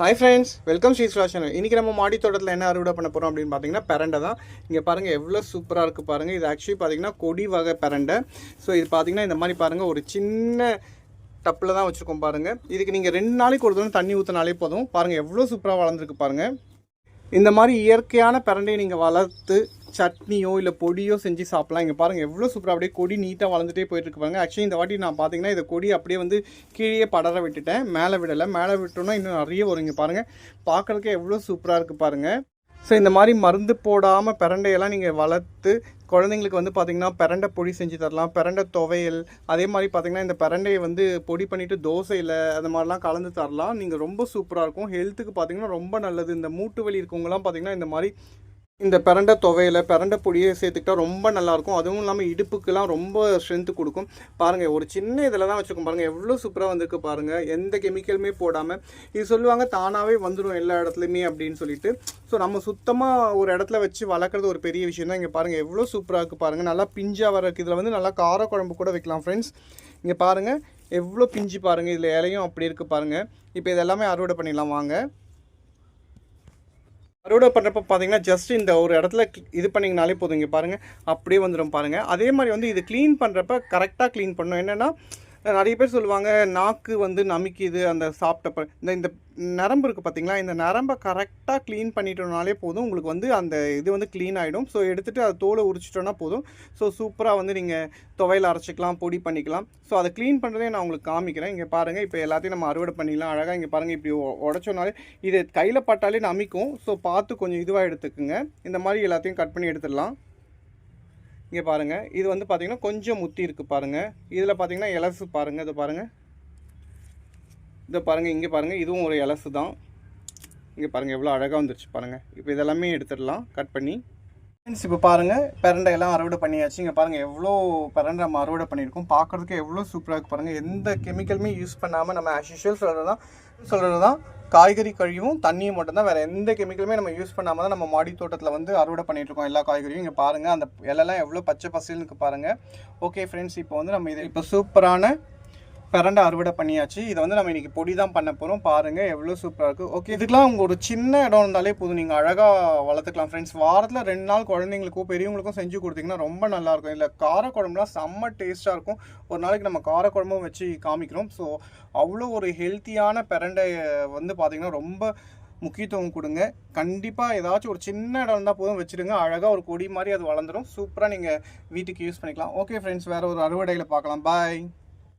Hi friends, welcome Sri channel. இன்றைக்கி நம்ம மாடி தோட்டத்தில் என்ன அறுவடை பண்ண போகிறோம் அப்படின்னு பார்த்தீங்கன்னா பெரண்டை தான். இங்கே பாருங்கள் எவ்வளோ சூப்பராக இருக்குது பாருங்கள். இது ஆக்சுவலி பார்த்தீங்கன்னா கொடி வகை பெரண்டை. ஸோ இது பார்த்தீங்கன்னா இந்த மாதிரி பாருங்கள், ஒரு சின்ன டப்பில் தான் வச்சுருக்கோம் பாருங்கள். இதுக்கு நீங்கள் 2 நாளைக்கு ஒரு தடவை தண்ணி ஊற்றினாலே போதும். பாருங்கள் எவ்வளோ சூப்பராக வளர்ந்துருக்கு பாருங்கள். இந்த மாதிரி இயற்கையான பெரண்டையை நீங்கள் வளர்த்து சட்னியோ இல்லை பொடியோ செஞ்சு சாப்பிட்லாம். இங்கே பாருங்கள் எவ்வளோ சூப்பராக அப்படியே கொடி நீட்டாக வளர்ந்துட்டே போயிட்டுருக்கு பாருங்கள். ஆக்சுவலி இந்த வாட்டி நான் பார்த்தீங்கன்னா இந்த கொடி அப்படியே வந்து கீழே படர விட்டுட்டேன், மேலே விடலை. மேலே விட்டோன்னா இன்னும் நிறைய வரும். இங்கே பாருங்கள் பார்க்குறதுக்கு எவ்வளோ சூப்பராக இருக்குது பாருங்கள். ஸோ இந்த மாதிரி மருந்து போடாமல் பெரண்டையெல்லாம் நீங்கள் வளர்த்து குழந்தைங்களுக்கு வந்து பார்த்திங்கன்னா பெரண்டை பொடி செஞ்சு தரலாம், பெரண்டை துவையல். அதே மாதிரி பார்த்திங்கன்னா இந்த பெரண்டையை வந்து பொடி பண்ணிவிட்டு தோசையில் அந்த மாதிரிலாம் கலந்து தரலாம். நீங்கள் ரொம்ப சூப்பராக இருக்கும். ஹெல்த்துக்கு பார்த்திங்கன்னா ரொம்ப நல்லது. இந்த மூட்டு வலி இருக்கவங்களாம் பார்த்திங்கன்னா இந்த மாதிரி இந்த பெரண்டை துவையில் பெரண்டை பொடியை சேர்த்துக்கிட்டா ரொம்ப நல்லாயிருக்கும். அதுவும் இல்லாமல் இடுப்புக்கெல்லாம் ரொம்ப ஸ்ட்ரென்த்து கொடுக்கும். பாருங்கள் ஒரு சின்ன இதில் தான் வச்சுருக்கோம் பாருங்கள், எவ்வளோ சூப்பராக வந்திருக்கு பாருங்கள். எந்த கெமிக்கலுமே போடாமல். இது சொல்லுவாங்க தானாகவே வந்துடும் எல்லா இடத்துலையுமே அப்படின்னு சொல்லிட்டு. ஸோ நம்ம சுத்தமாக ஒரு இடத்துல வச்சு வளர்க்குறது ஒரு பெரிய விஷயம் தான். இங்கே பாருங்கள் எவ்வளோ சூப்பராக இருக்குது பாருங்கள். நல்லா பிஞ்சாக வர இருக்குது. இதில் வந்து நல்லா கார குழம்பு கூட வைக்கலாம் ஃப்ரெண்ட்ஸ். இங்கே பாருங்கள் எவ்வளோ பிஞ்சு பாருங்கள். இதில் இலையும் அப்படி இருக்குது பாருங்கள். இப்போ இதெல்லாமே அறுவடை பண்ணிடலாம் வாங்க. அறுவடை பண்ணுறப்ப பார்த்தீங்கன்னா ஜஸ்ட் இந்த ஒரு இடத்துல இது பண்ணிங்கனாலே போதும். இங்கே பாருங்கள் அப்படியே வந்துடும் பாருங்கள். அதே மாதிரி வந்து இது க்ளீன் பண்ணுறப்ப கரெக்டாக க்ளீன் பண்ணணும். என்னென்னா நிறைய பேர் சொல்லுவாங்க நாக்கு வந்து நமிக்குது அந்த சாப்பிட்டப்ப. இந்த நரம்பு இருக்குது பார்த்தீங்களா, இந்த நரம்பை கரெக்டாக க்ளீன் பண்ணிட்டோம்னாலே போதும். உங்களுக்கு வந்து அந்த இது வந்து க்ளீன் ஆகிடும். ஸோ எடுத்துகிட்டு அது தோலை உரிச்சிட்டோன்னா போதும். ஸோ சூப்பராக வந்து நீங்கள் துவையில் அரைச்சிக்கலாம், பொடி பண்ணிக்கலாம். ஸோ அதை க்ளீன் பண்ணுறதே நான் உங்களுக்கு காமிக்கிறேன். இங்கே பாருங்கள் இப்போ எல்லாத்தையும் நம்ம அறுவடை பண்ணிடலாம் அழகாக. இங்கே பாருங்கள் இப்படி உடச்சோனாலே இது கையில் பட்டாலே நமிக்கும். ஸோ பார்த்து கொஞ்சம் இதுவாக எடுத்துக்குங்க. இந்த மாதிரி எல்லாத்தையும் கட் பண்ணி எடுத்துடலாம். இங்கே பாருங்கள் இது வந்து பார்த்திங்கன்னா கொஞ்சம் முத்தி இருக்குது பாருங்கள். இதில் பார்த்திங்கன்னா எலசு பாருங்கள். இதை பாருங்கள், இதை பாருங்கள், இங்கே பாருங்கள் இதுவும் ஒரு எலசு தான். இங்கே பாருங்கள் எவ்வளோ அழகாக வந்துருச்சு பாருங்கள். இப்போ இதெல்லாமே எடுத்துடலாம் கட் பண்ணி. ஃப்ரெண்ட்ஸ் இப்போ பாருங்கள் பெரண்டை எல்லாம் அறுவடை பண்ணியாச்சு. இங்கே பாருங்கள் எவ்வளோ பெரண்டை நம்ம அறுவடை பண்ணியிருக்கோம். பார்க்குறதுக்கு எவ்வளோ சூப்பராக இருக்குது பாருங்கள். எந்த கெமிக்கலுமே யூஸ் பண்ணாமல் நம்ம ஆஸ் யூஷுவல் சொல்கிறது தான் காய்கறி கழிவும் தண்ணியும் மட்டும்தான். வேறு எந்த கெமிக்கலுமே நம்ம யூஸ் பண்ணாமல் தான் நம்ம மாடி தோட்டத்தில் வந்து அறுவடை பண்ணிகிட்ருக்கோம் எல்லா காய்கறியும். இங்கே பாருங்கள் அந்த இலெல்லாம் எவ்வளோ பச்சை பசேல்னு பாருங்கள். ஓகே ஃப்ரெண்ட்ஸ், இப்போ வந்து நம்ம இதை இப்போ சூப்பரான பெரண்டை அறுவடை பண்ணியாச்சு. இதை வந்து நம்ம இன்றைக்கி பொடி தான் பண்ண போகிறோம். பாருங்கள் எவ்வளோ சூப்பராக இருக்குது. ஓகே, இதுக்கெலாம் உங்கள் ஒரு சின்ன இடம் இருந்தாலே போதும், நீங்கள் அழகாக வளர்த்துக்கலாம் ஃப்ரெண்ட்ஸ். வாரத்தில் 2 நாள் குழந்தைங்களுக்கும் பெரியவங்களுக்கும் செஞ்சு கொடுத்தீங்கன்னா ரொம்ப நல்லாயிருக்கும். இல்லை காரக்குழம்புலாம் செம்ம டேஸ்ட்டாக இருக்கும். ஒரு நாளைக்கு நம்ம காரக்குழம்பும் வச்சு காமிக்கிறோம். ஸோ அவ்வளோ ஒரு ஹெல்த்தியான பெரண்டை வந்து பார்த்திங்கன்னா ரொம்ப முக்கியத்துவம் கொடுங்க. கண்டிப்பாக ஏதாச்சும் ஒரு சின்ன இடம் இருந்தால் போதும் வச்சுருங்க. அழகாக ஒரு கொடி மாதிரி அது வளர்ந்துடும். சூப்பராக நீங்கள் வீட்டுக்கு யூஸ் பண்ணிக்கலாம். ஓகே ஃப்ரெண்ட்ஸ், வேறு ஒரு அறுவடையில் பார்க்கலாம். பாய்.